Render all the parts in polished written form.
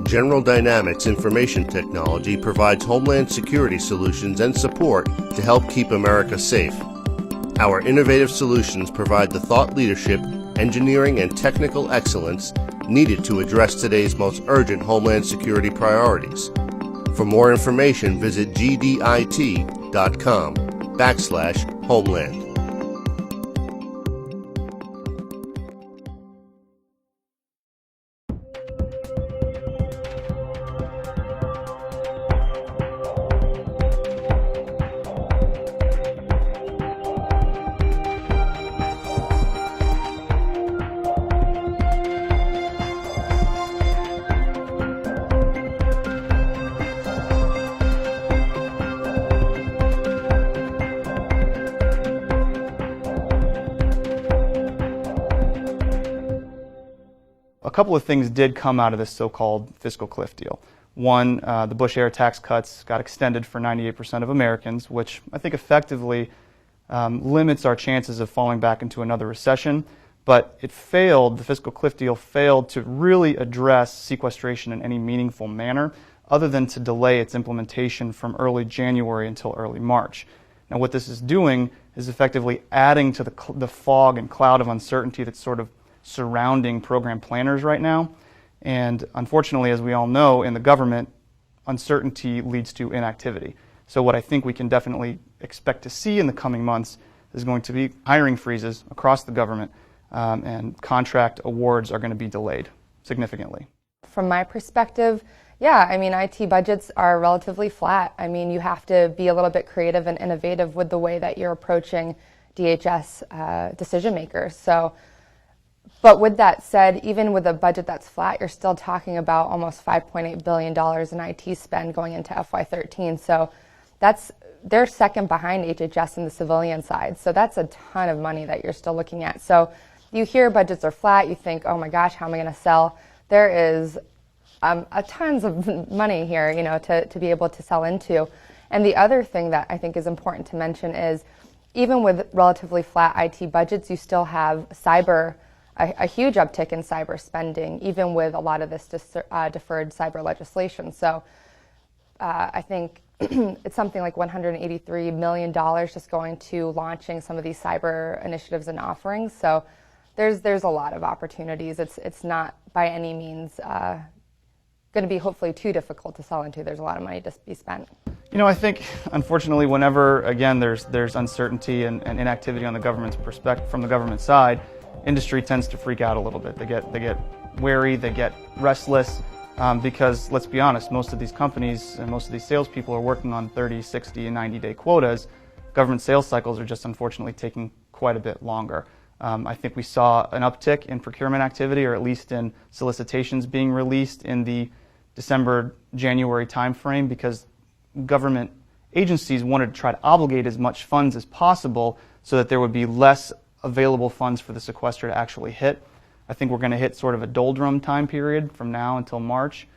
General Dynamics Information Technology provides homeland security solutions and support to help keep America safe. Our innovative solutions provide the thought leadership, engineering, and technical excellence needed to address today's most urgent homeland security priorities. For more information, visit gdit.com/homeland. A couple of things did come out of this so-called fiscal cliff deal. One, the Bush-era tax cuts got extended for 98% of Americans, which I think effectively limits our chances of falling back into another recession. But it failed, the fiscal cliff deal failed to really address sequestration in any meaningful manner, other than to delay its implementation from early January until early March. Now what this is doing is effectively adding to the fog and cloud of uncertainty that's sort of surrounding program planners right now. And unfortunately, as we all know, in the government, uncertainty leads to inactivity. So what I think we can definitely expect to see in the coming months is going to be hiring freezes across the government, and contract awards are going to be delayed significantly. From my perspective, yeah, I mean, IT budgets are relatively flat. I mean, you have to be a little bit creative and innovative with the way that you're approaching DHS decision makers. But with that said, even with a budget that's flat, you're still talking about almost $5.8 billion in IT spend going into FY13. So they're second behind HHS in the civilian side. So that's a ton of money that you're still looking at. So you hear budgets are flat, you think, oh my gosh, how am I going to sell? There is a tons of money here, you know, to be able to sell into. And the other thing that I think is important to mention is even with relatively flat IT budgets, you still have a huge uptick in cyber spending, even with a lot of this deferred cyber legislation. So I think it's something like $183 million just going to launching some of these cyber initiatives and offerings. So there's a lot of opportunities. It's not by any means going to be hopefully too difficult to sell into. There's a lot of money to be spent. You know, I think unfortunately, whenever again there's uncertainty and inactivity on the government's from the government side, industry tends to freak out a little bit. They get wary, they get restless, because let's be honest, most of these companies and most of these salespeople are working on 30, 60, and 90-day quotas. Government sales cycles are just unfortunately taking quite a bit longer. I think we saw an uptick in procurement activity, or at least in solicitations being released in the December-January timeframe, because government agencies wanted to try to obligate as much funds as possible so that there would be less available funds for the sequester to actually hit. I think we're going to hit sort of a doldrum time period from now until March.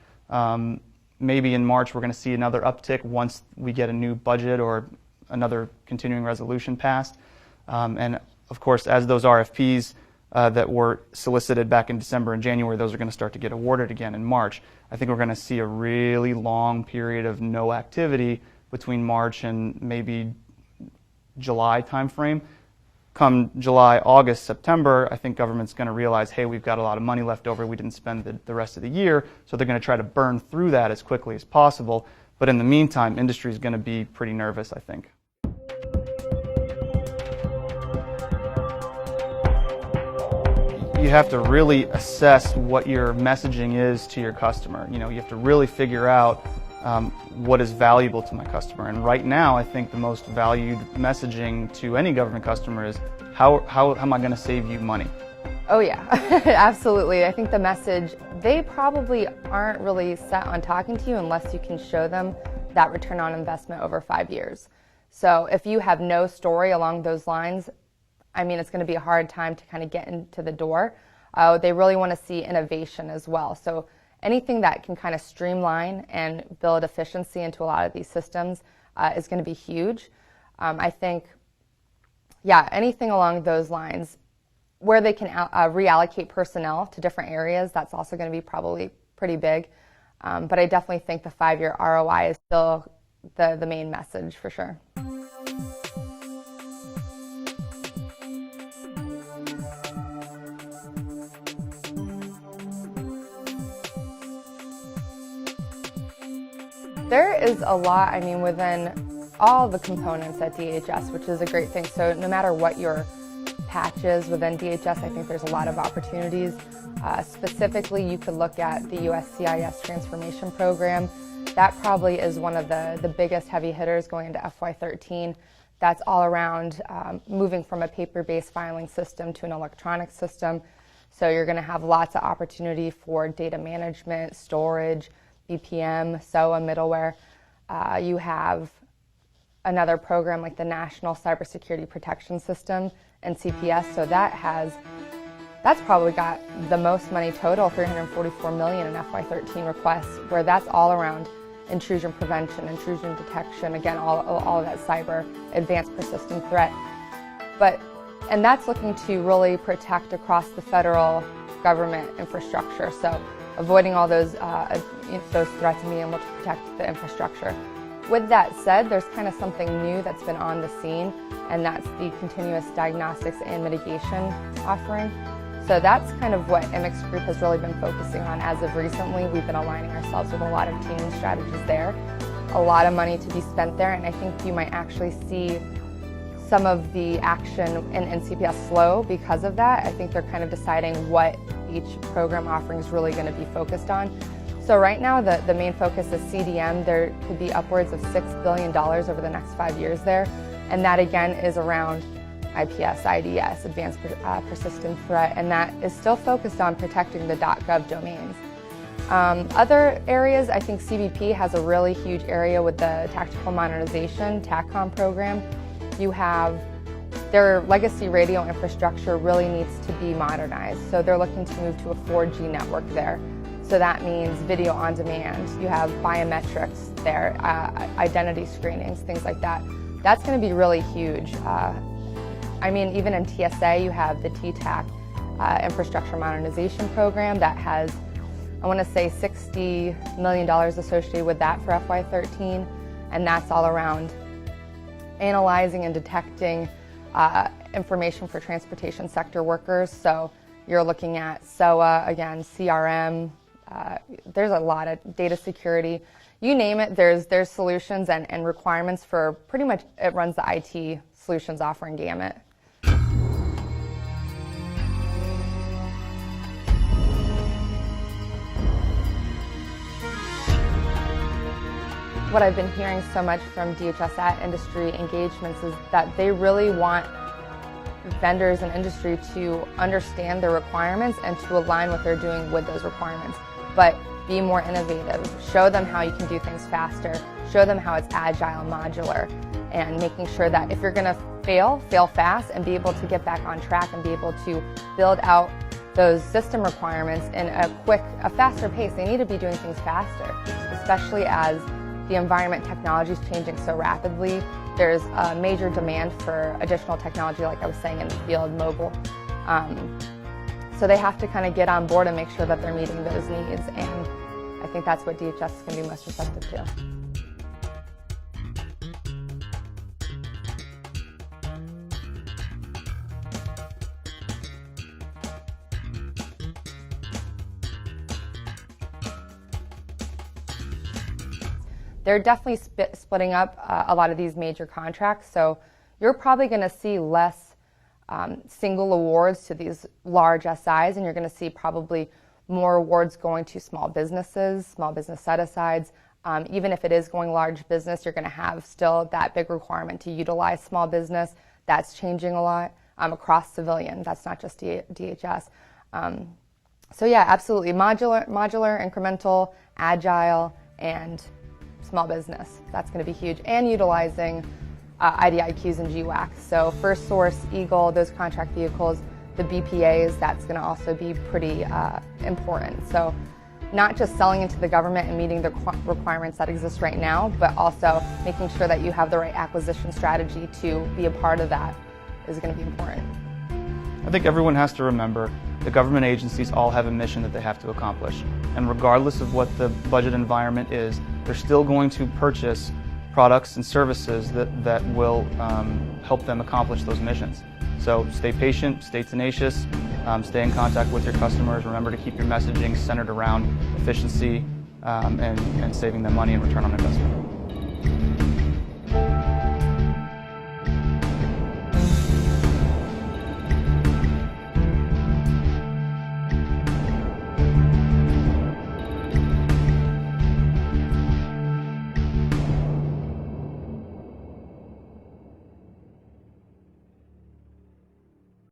Maybe in March we're going to see another uptick once we get a new budget or another continuing resolution passed. And of course, as those RFPs that were solicited back in December and January, those are going to start to get awarded again in March. I think we're going to see a really long period of no activity between March and maybe July timeframe. Come July, August, September, I think government's going to realize, hey, we've got a lot of money left over, we didn't spend the rest of the year, so they're going to try to burn through that as quickly as possible. But in the meantime, industry is going to be pretty nervous, I think. You have to really assess what your messaging is to your customer. You know, you have to really figure out what is valuable to my customer. And right now, I think the most valued messaging to any government customer is, how am I going to save you money? Oh yeah, absolutely. I think the message, they probably aren't really set on talking to you unless you can show them that return on investment over 5 years. So if you have no story along those lines, I mean, it's going to be a hard time to kind of get into the door. They really want to see innovation as well. So anything that can kind of streamline and build efficiency into a lot of these systems is going to be huge. I think, yeah, anything along those lines where they can reallocate personnel to different areas, that's also going to be probably pretty big. But I definitely think the 5-year ROI is still the main message for sure. There is a lot, I mean, within all the components at DHS, which is a great thing. So no matter what your patch is within DHS, I think there's a lot of opportunities. Specifically, you could look at the USCIS transformation program. That probably is one of the biggest heavy hitters going into FY13. That's all around moving from a paper-based filing system to an electronic system. So you're going to have lots of opportunity for data management, storage, BPM, SOA, middleware. You have another program like the National Cybersecurity Protection System, NCPS, so that's probably got the most money total, $344 million in FY13 requests, where that's all around intrusion prevention, intrusion detection, again, all of that cyber advanced persistent threat. And that's looking to really protect across the federal government infrastructure, so avoiding all those threats and being able to protect the infrastructure. With that said, there's kind of something new that's been on the scene, and that's the continuous diagnostics and mitigation offering. So that's kind of what MX Group has really been focusing on as of recently. We've been aligning ourselves with a lot of teaming strategies there, a lot of money to be spent there, and I think you might actually see some of the action in NCPS slow because of that. I think they're kind of deciding what each program offering is really going to be focused on. So right now the main focus is CDM. There could be upwards of $6 billion over the next 5 years there, and that again is around IPS, IDS, Advanced Persistent Threat, and that is still focused on protecting the .gov domains. Other areas, I think CBP has a really huge area with the Tactical Modernization, TACCOM program. You have their legacy radio infrastructure really needs to be modernized, so they're looking to move to a 4G network there. So that means video on demand, you have biometrics there, identity screenings, things like that. That's going to be really huge. I mean, even in TSA, you have the TTAC Infrastructure Modernization Program that has, I want to say, $60 million associated with that for FY13, and that's all around analyzing and detecting information for transportation sector workers. So you're looking at SOA, again, CRM, there's a lot of data security. You name it, there's solutions and requirements for pretty much, it runs the IT solutions offering gamut. What I've been hearing so much from DHS at industry engagements is that they really want vendors and industry to understand their requirements and to align what they're doing with those requirements, but be more innovative, show them how you can do things faster, show them how it's agile, modular, and making sure that if you're going to fail fast and be able to get back on track and be able to build out those system requirements in a faster pace. They need to be doing things faster, especially as the environment technology is changing so rapidly. There's a major demand for additional technology, like I was saying, in the field, mobile. So they have to kind of get on board and make sure that they're meeting those needs, and I think that's what DHS is going to be most receptive to. They're definitely splitting up a lot of these major contracts, so you're probably going to see less single awards to these large SIs, and you're going to see probably more awards going to small businesses, small business set-asides. Even if it is going large business, you're going to have still that big requirement to utilize small business. That's changing a lot across civilian. That's not just DHS. So yeah, absolutely. Modular, incremental, agile, and small business. That's going to be huge. And utilizing IDIQs and GWACs. So First Source, Eagle, those contract vehicles, the BPAs, that's going to also be pretty important. So not just selling into the government and meeting the requirements that exist right now, but also making sure that you have the right acquisition strategy to be a part of that is going to be important. I think everyone has to remember the government agencies all have a mission that they have to accomplish. And regardless of what the budget environment is, they're still going to purchase products and services that will help them accomplish those missions. So stay patient, stay tenacious, stay in contact with your customers. Remember to keep your messaging centered around efficiency and saving them money and return on investment.